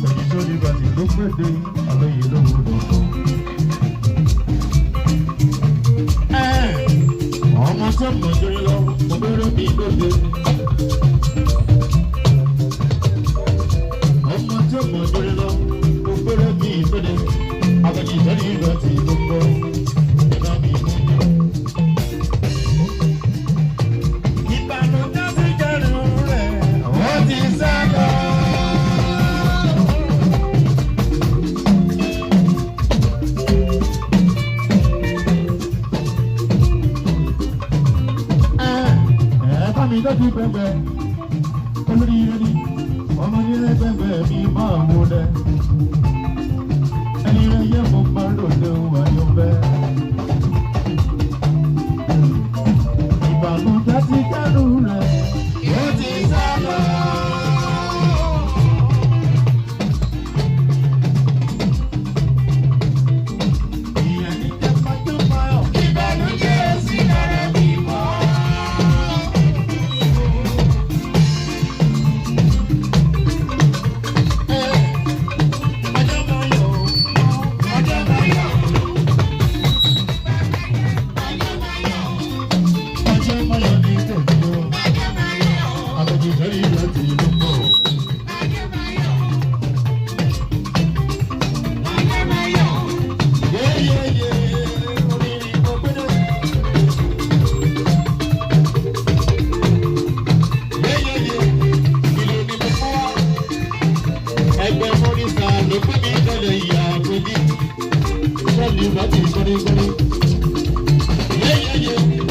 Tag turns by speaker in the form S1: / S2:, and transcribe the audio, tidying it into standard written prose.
S1: Èyí tó ní bàtì ló pèdè àlóyè lówó lọ́kọ̀. Ọmọ tó mọ̀ jẹ́ lọ, mo bẹ̀rẹ̀ mi lóde. Ọmọ tó mọ̀ jẹ́ lọ, mo bẹ̀rẹ̀ mi lóde. Àbẹ̀jì tó ní bàtì ló pọ̀. Lọ́dí bẹ̀bẹ̀ olórí ẹni ọmọ nílẹ̀ bẹ̀bẹ̀ mi máa wò lẹ̀ ẹni rẹ̀ yẹ mo máa lòdì wáyọ̀ bẹ́ẹ̀. Ìbànújẹ́ ti kẹ́rù rẹ̀ yóò ti sá lọ. Ìyẹn ní jẹ́ pàjọ́ máa ìbànújẹ́ sí lára mi mọ́. Yeah.